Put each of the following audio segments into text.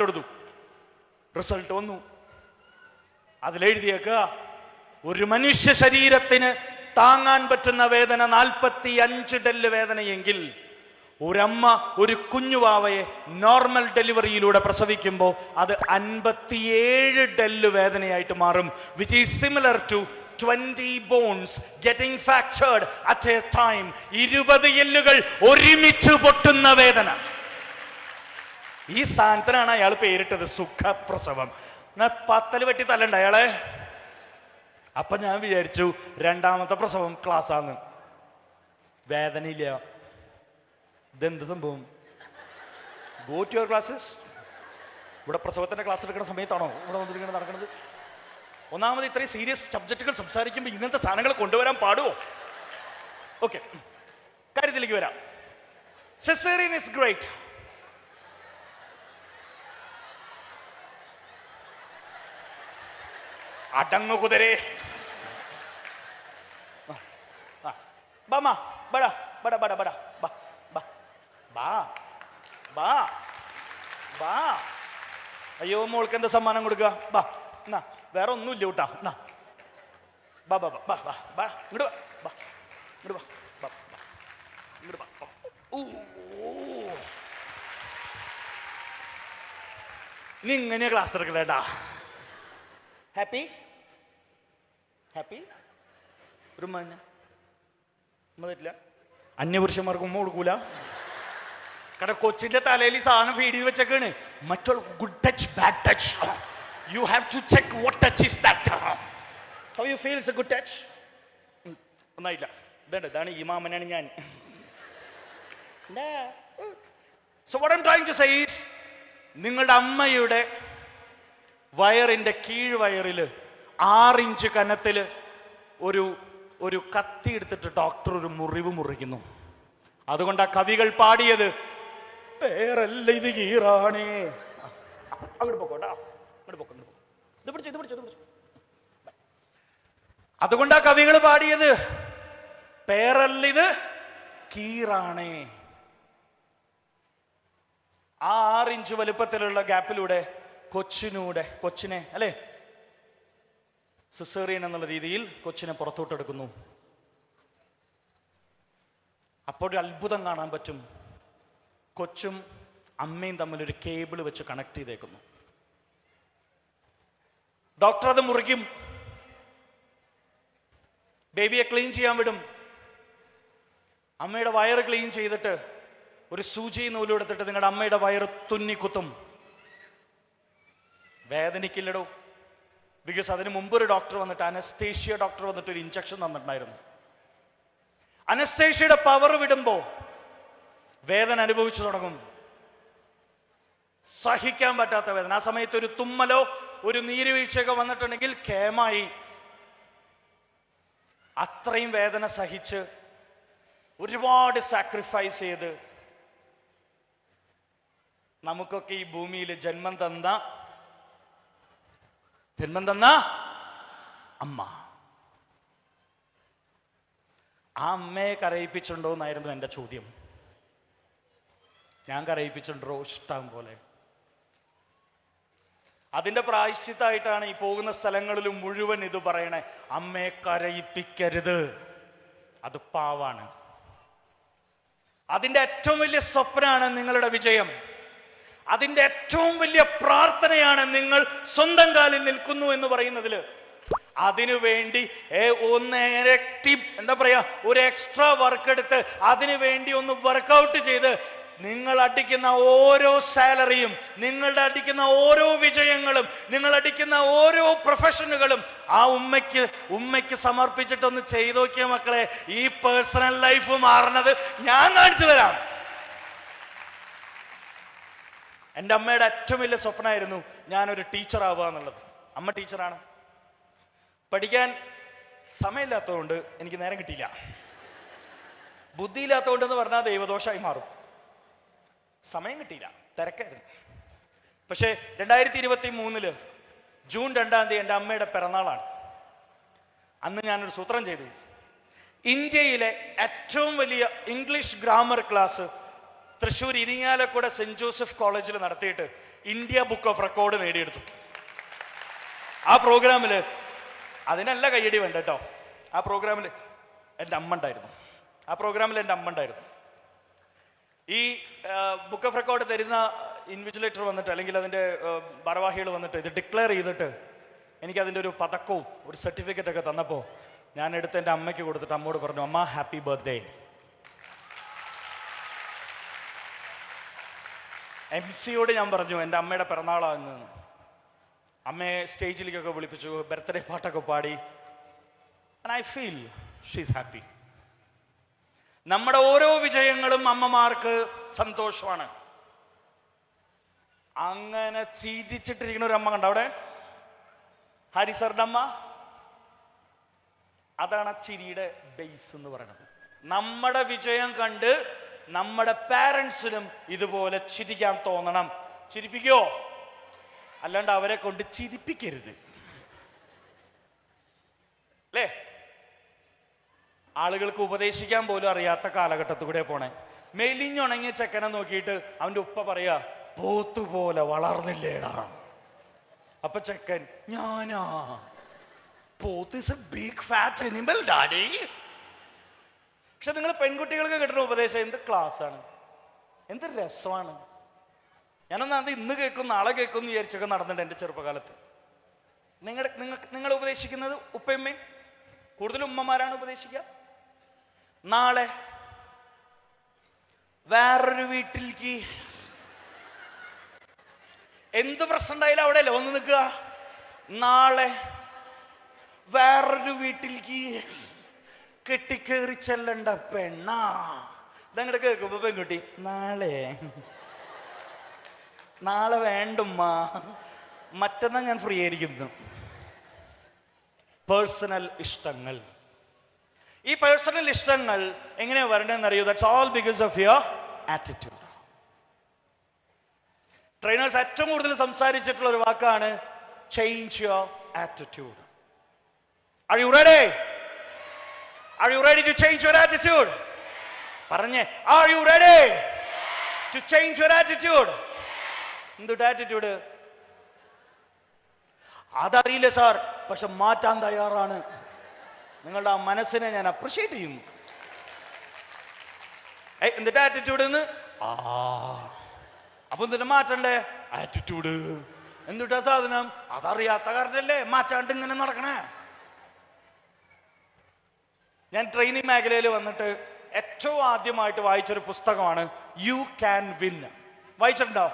കൊടുത്തു. റിസൾട്ട് വന്നു. അതിലെഴുതിയേക്കുക, ഒരു മനുഷ്യ ശരീരത്തിന് താങ്ങാൻ പറ്റുന്ന വേദന 45 ഡെല്ല് വേദനയെങ്കിൽ ഒരമ്മ ഒരു കുഞ്ഞുവാവയെ നോർമൽ ഡെലിവറിയിലൂടെ പ്രസവിക്കുമ്പോൾ അത് 57 ഡെല്ല് വേദനയായിട്ട് മാറും. Which is similar to 20 bones getting fractured at a time. 20 എല്ലുകൾ ഒരുമിച്ച് പൊട്ടുന്ന വേദന. ഈ സാധനത്തിനാണ് അയാൾ പേരിട്ടത് സുഖപ്രസവം. പത്തല് വെട്ടി തല്ലണ്ട അയാളെ. അപ്പൊ ഞാൻ വിചാരിച്ചു രണ്ടാമത്തെ പ്രസവം ക്ലാസ്സാന്ന്. വേദനയില്ല. ഇതെന്ത് സംഭവം? Go to your classes. ഇവിടെ പ്രസവത്തിന്റെ ക്ലാസ് എടുക്കുന്ന സമയത്താണോ ഇവിടെ വന്നിരിക്കുന്നത് നടക്കുന്നത്? ഒന്നാമത് ഇത്രയും സീരിയസ് സബ്ജക്റ്റുകൾ സംസാരിക്കുമ്പോൾ ഇങ്ങനത്തെ സാധനങ്ങൾ കൊണ്ടുവരാൻ പാടുമോ? ഓക്കെ, കാര്യത്തിലേക്ക് വരാം. Caesarean is great. അടങ്ങു കുതിരേ. ബാ ബടാ ബടാ ബടാ ബടാ ബാ ബാ ബാ ബാ ബാ. അയ്യോ, മോൾക്ക് എന്താ സമ്മാനം കൊടുക്കുക? ബാ, എന്നാ വേറെ ഒന്നുമില്ല കൂട്ടാ. എന്നാ ബാ ബാ ബാ ബാ ബാ ഇങ്ങോട്ട് ബാ, ഇങ്ങോട്ട് ബാ ബാ ബാ ഇങ്ങോട്ട് ബാ. നീ ഇങ്ങനെയാ ക്ലാസ് എടുക്കലേട്ടാ. ഹാപ്പി ഹാപ്പി ഒരു മഞ്ഞ പറ്റില്ല. അന്യപുരുഷന്മാർക്ക് ഉമ്മ കൊടുക്കൂല. കാരണം കൊച്ചിന്റെ തലയിൽ ഈ സാധനം ഫീഡ് ചെയ്ത് വെച്ചേക്കാണ്. മറ്റുള്ള good touch bad touch. You have to check what touch is that. How you feel is a good touch? ഒന്നായില്ല. ഇതാണ് ഈ മാമനാണ് ഞാൻ. So what I am trying to say is, നിങ്ങളുടെ അമ്മയുടെ വയറിന്റെ കീഴ്വയറില് 6 ഇഞ്ച് കനത്തില് ഒരു കത്തി എടുത്തിട്ട് ഡോക്ടർ ഒരു മുറിവ് മുറിക്കുന്നു. അതുകൊണ്ടാ കവികൾ പാടിയത് പേരല്ല ഇത് കീറാണേ. അങ്ങോട്ട് പോക്കോട്ടാ, അങ്ങോട്ട് പോക്കോ, ഇത് പിടിച്ചു. അതുകൊണ്ടാ കവികൾ പാടിയത് പേരല്ല ഇത് കീറാണേ. ആ 6 ഇഞ്ച് വലുപ്പത്തിലുള്ള ഗ്യാപ്പിലൂടെ കൊച്ചിനെ അല്ലെ, സിസേറിയൻ എന്നുള്ള രീതിയിൽ കൊച്ചിനെ പുറത്തോട്ടെടുക്കുന്നു. അപ്പോൾ ഒരു അത്ഭുതം കാണാൻ പറ്റും. കൊച്ചും അമ്മയും തമ്മിൽ ഒരു കേബിൾ വെച്ച് കണക്ട് ചെയ്തേക്കുന്നു. ഡോക്ടർ അത് മുറിക്കും, ബേബിയെ ക്ലീൻ ചെയ്യാൻ വിടും. അമ്മയുടെ വയറ് ക്ലീൻ ചെയ്തിട്ട് ഒരു സൂചി നൂലെടുത്തിട്ട് നിങ്ങളുടെ അമ്മയുടെ വയറ് തുന്നിക്കുത്തും. വേദനിക്കില്ലടോ. ബിക്കോസ് അതിന് മുമ്പ് ഒരു ഡോക്ടർ വന്നിട്ട്, അനസ്തേഷ്യ ഡോക്ടർ വന്നിട്ട് ഒരു ഇഞ്ചക്ഷൻ തന്നിട്ടുണ്ടായിരുന്നു. അനസ്തേഷ്യയുടെ പവർ വിടുമ്പോ വേദന അനുഭവിച്ചു തുടങ്ങും. സഹിക്കാൻ പറ്റാത്ത വേദന. ആ സമയത്ത് ഒരു തുമ്മലോ ഒരു നീരുവീഴ്ചയൊക്കെ വന്നിട്ടുണ്ടെങ്കിൽ കേമായി. അത്രയും വേദന സഹിച്ച് ഒരുപാട് സാക്രിഫൈസ് ചെയ്ത് നമുക്കൊക്കെ ഈ ഭൂമിയിൽ ജന്മം തന്ന അമ്മ. ആ അമ്മയെ കരയിപ്പിച്ചിട്ടുണ്ടോ എന്നായിരുന്നു എൻ്റെ ചോദ്യം. ഞാൻ കരയിപ്പിച്ചിട്ടുണ്ടോ? ഇഷ്ടം പോലെ. അതിന്റെ പ്രായശ്ചിത്തമായിട്ടാണ് ഈ പോകുന്ന സ്ഥലങ്ങളിലും മുഴുവൻ ഇത് പറയണേ, അമ്മയെ കരയിപ്പിക്കരുത്, അത് പാവാണ്. അതിന്റെ ഏറ്റവും വലിയ സ്വപ്നമാണ് നിങ്ങളുടെ വിജയം. അതിന്റെ ഏറ്റവും വലിയ പ്രാർത്ഥനയാണ് നിങ്ങൾ സ്വന്തം കാലിൽ നിൽക്കുന്നു എന്ന് പറയുന്നതിൽ. അതിനുവേണ്ടി ഒരു എക്സ്ട്രാ വർക്ക് എടുത്ത് അതിനുവേണ്ടി ഒന്ന് വർക്കൗട്ട് ചെയ്ത് നിങ്ങൾ അടിക്കുന്ന ഓരോ സാലറിയും, നിങ്ങളുടെ അടിക്കുന്ന ഓരോ വിജയങ്ങളും, നിങ്ങൾ അടിക്കുന്ന ഓരോ പ്രൊഫഷനുകളും ആ ഉമ്മയ്ക്ക് സമർപ്പിച്ചിട്ടൊന്ന് ചെയ്തു നോക്കിയ മക്കളെ, ഈ പേഴ്സണൽ ലൈഫ് മാറുന്നത് ഞാൻ കാണിച്ചു തരാം. എൻ്റെ അമ്മയുടെ ഏറ്റവും വലിയ സ്വപ്നമായിരുന്നു ഞാനൊരു ടീച്ചർ ആവുക എന്നുള്ളത്. അമ്മ ടീച്ചറാണ്. പഠിക്കാൻ സമയമില്ലാത്തതുകൊണ്ട് എനിക്ക് നേരം കിട്ടിയില്ല. ബുദ്ധിയില്ലാത്തതുകൊണ്ടെന്ന് പറഞ്ഞാൽ ദൈവദോഷമായി മാറും. സമയം കിട്ടിയില്ല, തിരക്കായിരുന്നു. പക്ഷേ 2023 ജൂൺ 2 എൻ്റെ അമ്മയുടെ പിറന്നാളാണ്. അന്ന് ഞാനൊരു സൂത്രം ചെയ്തു. ഇന്ത്യയിലെ ഏറ്റവും വലിയ English grammar class Thrissur Irinjalakuda saint Joseph കോളേജിൽ നടത്തിയിട്ട് ഇന്ത്യ ബുക്ക് ഓഫ് റെക്കോർഡ് നേടിയെടുത്തു. ആ പ്രോഗ്രാമിൽ അതിനല്ല കയ്യടി വേണ്ട കേട്ടോ. ആ പ്രോഗ്രാമിൽ എൻ്റെ അമ്മ ഉണ്ടായിരുന്നു. ഈ ബുക്ക് ഓഫ് റെക്കോർഡ് തരുന്ന ഇൻവിജിലേറ്റർ വന്നിട്ട്, അല്ലെങ്കിൽ അതിൻ്റെ ഭാരവാഹികൾ വന്നിട്ട് ഇത് ഡിക്ലെയർ ചെയ്തിട്ട് എനിക്കതിൻ്റെ ഒരു പതക്കവും ഒരു സർട്ടിഫിക്കറ്റ് ഒക്കെ തന്നപ്പോൾ ഞാൻ എടുത്ത് എൻ്റെ അമ്മയ്ക്ക് കൊടുത്തിട്ട് അമ്മോട് പറഞ്ഞു, അമ്മ ഹാപ്പി ബർത്ത്ഡേ. MC-യോട് ഞാൻ പറഞ്ഞു എൻ്റെ അമ്മയുടെ പിറന്നാളാന്ന്. അമ്മയെ സ്റ്റേജിലേക്കൊക്കെ വിളിപ്പിച്ചു, ബർത്ത്ഡേ പാട്ടൊക്കെ പാടി. And I feel she's happy. നമ്മുടെ ഓരോ വിജയങ്ങളും അമ്മമാർക്ക് സന്തോഷമാണ്. അങ്ങനെ ചിരിച്ചിട്ടിരിക്കുന്ന ഒരു അമ്മ കണ്ട അവിടെ, ഹരി സാറിന്റെ അമ്മ. അതാണ് ആ ചിരിയുടെ ബേസ് എന്ന് പറയുന്നത്. നമ്മുടെ വിജയം കണ്ട് നമ്മുടെ പാരൻസിനും ഇതുപോലെ ചിരിക്കാൻ തോന്നണം. ചിരിപ്പിക്കോ? അല്ലാണ്ട് അവരെ കൊണ്ട് ചിരിപ്പിക്കരുത് അല്ലേ? ആളുകൾക്ക് ഉപദേശിക്കാൻ പോലും അറിയാത്ത കാലഘട്ടത്തിൽ കൂടെ പോണേ. മെലിഞ്ഞുണങ്ങിയ ചെക്കനെ നോക്കിയിട്ട് അവന്റെ ഉപ്പ പറയാ, പോത്തുപോലെ വളർന്നില്ലേടാ. അപ്പൊ ചെക്കൻ, ഞാനാ പോത്ത് is a big fat animal daddy. പക്ഷെ നിങ്ങൾ പെൺകുട്ടികൾക്ക് കിട്ടുന്ന ഉപദേശം എന്ത് ക്ലാസ്സാണ്, എന്ത് രസമാണ്. ഞാനൊന്നും അത് ഇന്ന് കേൾക്കും നാളെ കേൾക്കും എന്ന് വിചാരിച്ചൊക്കെ നടന്നിട്ടുണ്ട് എൻ്റെ ചെറുപ്പകാലത്ത്. നിങ്ങൾ ഉപദേശിക്കുന്നത് ഉപ്പയമ്മയും കൂടുതലും ഉമ്മമാരാണ് ഉപദേശിക്കുക. നാളെ വേറൊരു വീട്ടിലേക്ക് എന്ത് പ്രശ്നം ഉണ്ടായാലും അവിടെ അല്ലേ വന്ന് നിൽക്കുക. നാളെ വേറൊരു വീട്ടിലേക്ക് കെട്ടിക്കേറി ചെല്ലണ്ട പെണ്ണാ. ഇതങ്ങടെ കേൾക്കുമ്പോ പെൺകുട്ടി, നാളെ വേണ്ടുമ്മ, മറ്റന്നാ ഞാൻ ഫ്രീ ആയിരിക്കുന്നു. പേഴ്സണൽ ഇഷ്ടങ്ങൾ. ഈ പേഴ്സണൽ ഇഷ്ടങ്ങൾ എങ്ങനെയാ വരണമെന്ന് അറിയൂ? That's all because of your attitude. Trainers ഏറ്റവും കൂടുതൽ സംസാരിച്ചിട്ടുള്ള ഒരു വാക്കാണ് change your attitude. Are you ready? Are you ready to change your attitude? പറഞ്ഞേ, are you ready to change your attitude? എന്തുട്ട് ആറ്റിറ്റ്യൂഡ്? അതറിയില്ല സാർ, പക്ഷെ മാറ്റാൻ തയ്യാറാണ്. നിങ്ങളുടെ ആ മനസ്സിനെ ഞാൻ അപ്രിഷ്യേറ്റ് ചെയ്യുന്നു. എന്നിട്ട് ആറ്റിറ്റ്യൂഡ് എന്ന് അപ്പൊ എന്നിട്ട് മാറ്റണ്ടേ ആറ്റിറ്റ്യൂഡ്? എന്തുട്ടാ സാധനം? അതറിയാത്ത കാരണല്ലേ മാറ്റാണ്ട് ഇങ്ങനെ നടക്കണേ. ഞാൻ ട്രെയിനിങ് മേഖലയിൽ വന്നിട്ട് ഏറ്റവും ആദ്യമായിട്ട് വായിച്ചൊരു പുസ്തകമാണ് യു ക്യാൻ വിൻ. വായിച്ചിട്ടുണ്ടോ?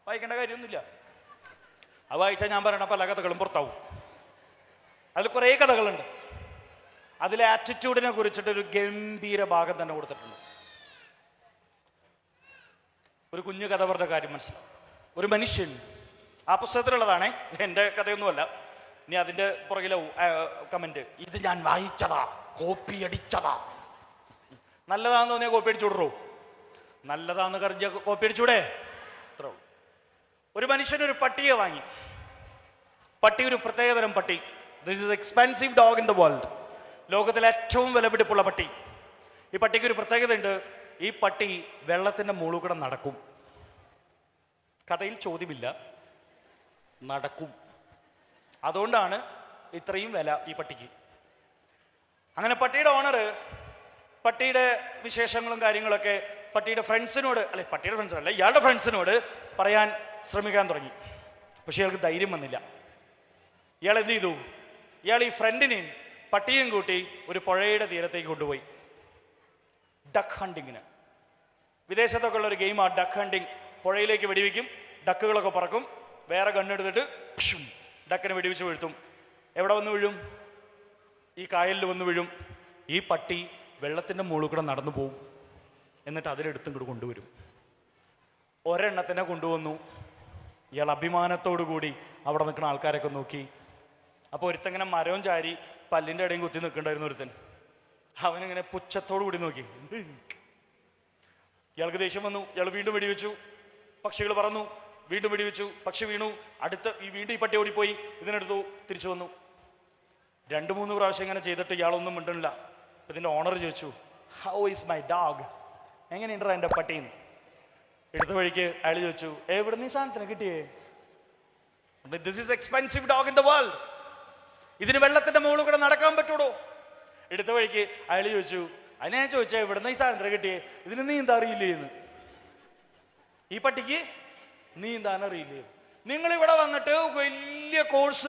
വായിക്കേണ്ട കാര്യമൊന്നുമില്ല. അത് വായിച്ചാൽ ഞാൻ പറയണ പല കഥകളും പുറത്താവും. അതിൽ കുറേ കഥകളുണ്ട്. അതിലെ ആറ്റിറ്റ്യൂഡിനെ കുറിച്ചിട്ടൊരു ഗംഭീര ഭാഗം തന്നെ കൊടുത്തിട്ടുണ്ട്. ഒരു കുഞ്ഞു കഥ പറഞ്ഞ കാര്യം മനസ്സിലാവും. ഒരു മനുഷ്യൻ, ആ പുസ്തകത്തിലുള്ളതാണേ, എൻ്റെ കഥയൊന്നുമല്ല. ഇനി അതിൻ്റെ പുറകിലെ കമന്റ്, ഇത് ഞാൻ വായിച്ചതാ, കോപ്പി അടിച്ചതാ. നല്ലതാന്ന് തോന്നിയാൽ കോപ്പി അടിച്ചു വിടറോ? നല്ലതാന്ന് കറിഞ്ഞ കോപ്പി അടിച്ചൂടെ? അത്രേ ഉള്ളൂ. ഒരു മനുഷ്യൻ ഒരു പട്ടിയെ വാങ്ങി. പട്ടി ഒരു പ്രത്യേകതരം പട്ടി. This is expensive dog in the world. ലോകത്തിലെ ഏറ്റവും വിലപിടിപ്പുള്ള പട്ടി. ഈ പട്ടിക്ക് ഒരു പ്രത്യേകത ഉണ്ട്. ഈ പട്ടി വെള്ളത്തിന്റെ മുകളിൽ കൂടെ നടക്കും. കഥയിൽ ചോദ്യമില്ല, നടക്കും. അതുകൊണ്ടാണ് ഇത്രയും വില ഈ പട്ടിക്ക്. അങ്ങനെ പട്ടിയുടെ ഓണർ പട്ടിയുടെ വിശേഷങ്ങളും കാര്യങ്ങളൊക്കെ പട്ടിയുടെ ഫ്രണ്ട്സിനോട്, അല്ലെ പട്ടിയുടെ ഫ്രണ്ട്സിനല്ല, ഇയാളുടെ ഫ്രണ്ട്സിനോട് പറയാൻ ശ്രമിക്കാൻ തുടങ്ങി. പക്ഷെ ഇയാൾക്ക് ധൈര്യം വന്നില്ല. ഇയാൾ എന്ത് ചെയ്തു? ഇയാൾ ഈ ഫ്രണ്ടിനെയും പട്ടിയും കൂട്ടി ഒരു പുഴയുടെ തീരത്തേക്ക് കൊണ്ടുപോയി. ഡക്ക് ഹണ്ടിങ്ങിന്. വിദേശത്തൊക്കെ ഉള്ള ഒരു ഗെയിമാണ് ഡക്ക് ഹണ്ടിങ്. പുഴയിലേക്ക് വെടിവെക്കും, ഡക്കുകളൊക്കെ പറക്കും, വേറെ ഗണ്ണെടുത്തിട്ട് ഡക്കിനെ വെടിവെച്ച് വീഴ്ത്തും. എവിടെ വന്ന് വീഴും? ഈ കായലിൽ വന്ന് വീഴും. ഈ പട്ടി വെള്ളത്തിൻ്റെ മുകളിൽ കൂടെ നടന്നു പോവും. എന്നിട്ട് അതിലെടുത്തും കൂടെ കൊണ്ടുവരും. ഒരെണ്ണത്തിനെ കൊണ്ടുവന്നു. ഇയാൾ അഭിമാനത്തോടു കൂടി അവിടെ നിൽക്കുന്ന ആൾക്കാരൊക്കെ നോക്കി. അപ്പോൾ ഒരുത്തങ്ങനെ മരവും ചാരി പല്ലിൻ്റെ ഇടയും കുത്തി നിൽക്കണ്ടായിരുന്നു ഒരുത്തൻ. അവനിങ്ങനെ പുച്ഛത്തോടു കൂടി നോക്കി. ഇയാൾക്ക് ദേഷ്യം വന്നു. ഇയാൾ വീണ്ടും വെടിവെച്ചു. പക്ഷികൾ പറന്നു. വീണ്ടും വെടിവെച്ചു. പക്ഷി വീണു. വീണ്ടും ഈ പട്ടി ഓടിപ്പോയി. ഇതിനെടുത്തു, തിരിച്ചു വന്നു. 2-3 പ്രാവശ്യം ഇങ്ങനെ ചെയ്തിട്ട് ഇയാളൊന്നും മിണ്ടണില്ല. ഇതിൻ്റെ ഓണർ ചോദിച്ചു, ഹൗ ഈസ് മൈ ഡോഗ്? എങ്ങനെയുണ്ടോ എൻ്റെ പട്ടീന്ന്. എടുത്ത വഴിക്ക് അയാൾ ചോദിച്ചു, എവിടെ നീ സാധനത്തിന് കിട്ടിയേ? This is expensive dog in the world. ഇതിന് വെള്ളത്തിന്റെ മുകളിൽ കൂടെ നടക്കാൻ പറ്റൂടോ? എടുത്ത വഴിക്ക് അയാൾ ചോദിച്ചു, അതിനെ ഞാൻ ചോദിച്ചാൽ എവിടുന്ന് ഈ സാധനത്തിന് കിട്ടിയേ? ഇതിന് നീന്താ അറിയില്ലേ എന്ന്. ഈ പട്ടിക്ക് നീന്താൻ അറിയില്ലേ? നിങ്ങൾ ഇവിടെ വന്നിട്ട് വലിയ കോഴ്സ്